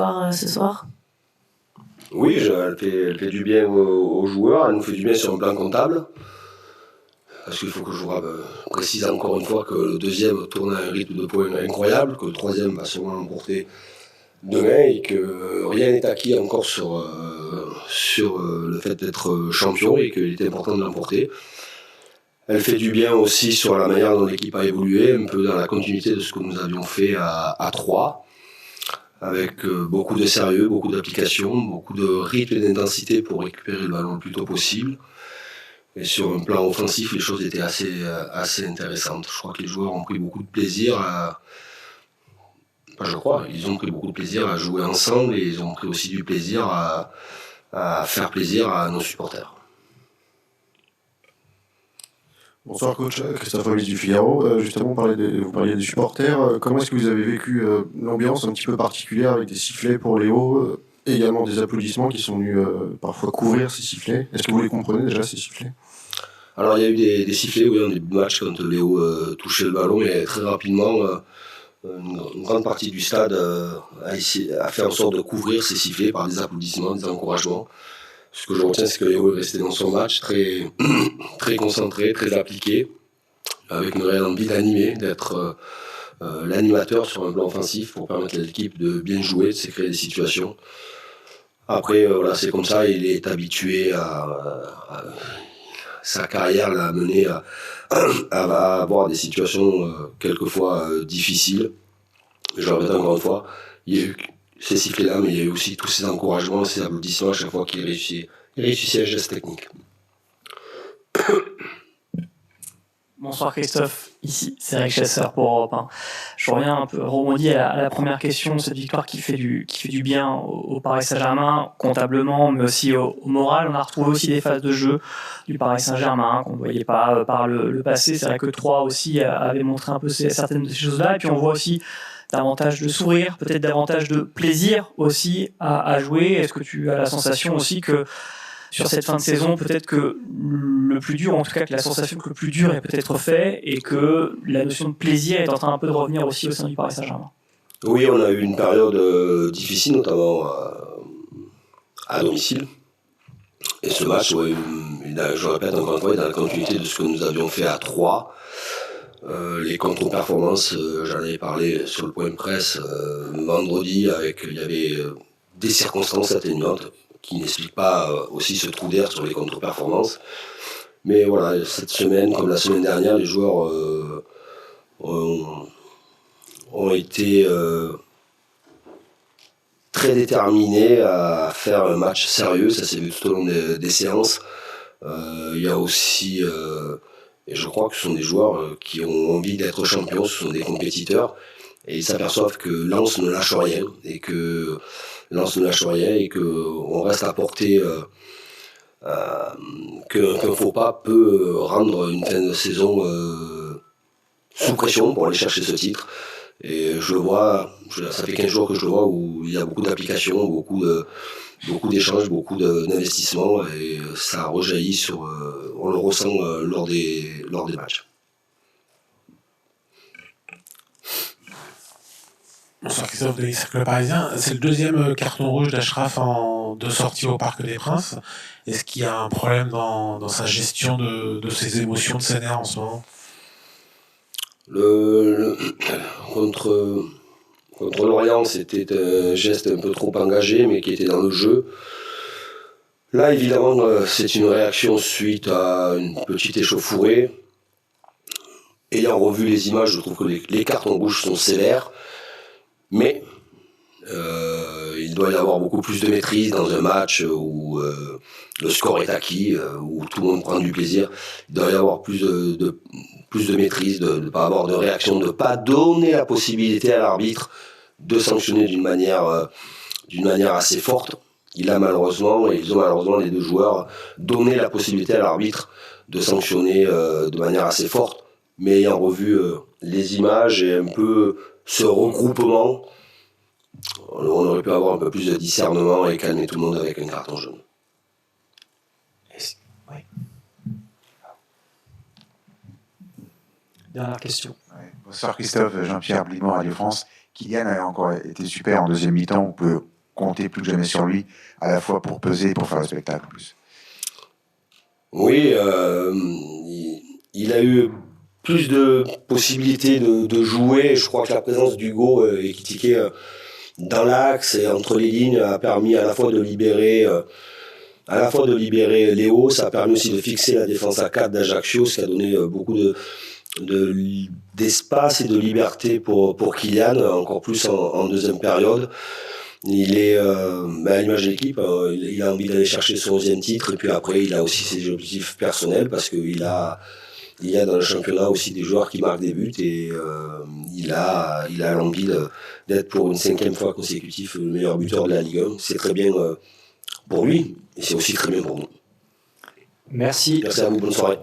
victoire ce soir? Oui, elle fait du bien aux joueurs, elle nous fait du bien sur un plan comptable. Parce qu'il faut que je précise encore une fois que le deuxième tourne à un rythme de points incroyable, que le troisième va sûrement l'emporter demain et que rien n'est acquis encore sur le fait d'être champion et qu'il est important de l'emporter. Elle fait du bien aussi sur la manière dont l'équipe a évolué, un peu dans la continuité de ce que nous avions fait à 3, avec beaucoup de sérieux, beaucoup d'application, beaucoup de rythme et d'intensité pour récupérer le ballon le plus tôt possible. Et sur un plan offensif, les choses étaient assez intéressantes. Je crois que les joueurs ont pris beaucoup de plaisir ils ont pris beaucoup de plaisir à jouer ensemble et ils ont pris aussi du plaisir à faire plaisir à nos supporters. Bonsoir coach, Christophe Avis du Figaro. Justement, vous parliez des supporters. Comment est-ce que vous avez vécu l'ambiance un petit peu particulière avec des sifflets pour Léo, également des applaudissements qui sont venus parfois couvrir ces sifflets? Est-ce que vous les comprenez déjà, ces sifflets? Alors il y a eu des sifflets dans des matchs quand Léo touchait le ballon, mais très rapidement, une grande partie du stade a fait en sorte de couvrir ces sifflets par des applaudissements, des encouragements. Ce que je retiens, c'est que Léo est resté dans son match très, très concentré, très appliqué, avec une réelle envie d'animer, d'être l'animateur sur un plan offensif pour permettre à l'équipe de bien jouer, de se créer des situations. Après, c'est comme ça, il est habitué sa carrière l'a mené à avoir des situations quelquefois difficiles. Je le répète encore une fois, il y a eu ces sifflets-là, mais il y a eu aussi tous ces encouragements, ces applaudissements à chaque fois qu'il réussissait un geste technique. Bonsoir Christophe, ici c'est Eric Chasseur pour Europe 1. Je reviens un peu rebondir à la première question, cette victoire qui fait du bien au Paris Saint-Germain, comptablement, mais aussi au moral. On a retrouvé aussi des phases de jeu du Paris Saint-Germain qu'on ne voyait pas par le passé. C'est vrai que 3 aussi avait montré un peu certaines de ces choses-là. Et puis on voit aussi davantage de sourire, peut-être davantage de plaisir aussi à jouer. Est-ce que tu as la sensation aussi que sur cette fin de saison, peut-être que le plus dur, en tout cas que la sensation que le plus dur est peut-être fait et que la notion de plaisir est en train un peu de revenir aussi au sein du Paris Saint-Germain? Oui, on a eu une période difficile, notamment à domicile. Et ce match, je répète encore une fois, est dans la continuité de ce que nous avions fait à 3. Les contre-performances, j'en avais parlé sur le point de presse vendredi, il y avait des circonstances atténuantes qui n'expliquent pas aussi ce trou d'air sur les contre-performances. Mais voilà, cette semaine, comme la semaine dernière, les joueurs ont été très déterminés à faire un match sérieux. Ça s'est vu tout au long des séances. Il y a aussi... et je crois que ce sont des joueurs qui ont envie d'être champions, ce sont des compétiteurs, et ils s'aperçoivent que Lens ne lâche rien, et que qu'on reste à portée, qu'un faux pas peut rendre une fin de saison sous pression pour aller chercher ce titre. Et je le vois, ça fait 15 jours que je le vois, où il y a beaucoup d'applications, beaucoup d'échanges, beaucoup d'investissements, et ça rejaillit on le ressent lors des matchs. Bonsoir Christophe, de Cercle Parisien. C'est le deuxième carton rouge d'Achraf en 2 sorties au Parc des Princes. Est-ce qu'il y a un problème dans sa gestion de ses émotions de ses nerfs en ce moment? Contre Lorient, c'était un geste un peu trop engagé, mais qui était dans le jeu. Là, évidemment, c'est une réaction suite à une petite échauffourée. Ayant revu les images, je trouve que les cartons rouges sont sévères, mais il doit y avoir beaucoup plus de maîtrise dans un match où le score est acquis, où tout le monde prend du plaisir. Il doit y avoir plus de maîtrise, de ne pas avoir de réaction, de ne pas donner la possibilité à l'arbitre de sanctionner d'une manière assez forte. Ils ont malheureusement, les deux joueurs, donné la possibilité à l'arbitre de sanctionner de manière assez forte. Mais ayant revu les images et un peu ce regroupement, on aurait pu avoir un peu plus de discernement et calmer tout le monde avec un carton jaune. Oui. Dernière question. Bonsoir Christophe, Jean-Pierre Blimont, Radio France. Kylian a encore été super en deuxième mi-temps. comptez plus que jamais sur lui, à la fois pour peser et pour faire le spectacle en plus. Oui, il a eu plus de possibilités de jouer. Je crois que la présence d'Hugo Ekitike dans l'axe et entre les lignes a permis à la fois de libérer Léo. Ça a permis aussi de fixer la défense à 4 d'Ajaccio, ce qui a donné beaucoup d'espace et de liberté pour Kylian, encore plus en deuxième période. Il est à l'image de l'équipe, il a envie d'aller chercher son 11e titre, et puis après il a aussi ses objectifs personnels, parce qu'il a dans le championnat aussi des joueurs qui marquent des buts, et il a l'envie d'être pour une 5e fois consécutive le meilleur buteur de la Ligue 1. C'est très bien pour lui, et c'est aussi très bien pour nous. Merci. Merci à vous, bonne soirée.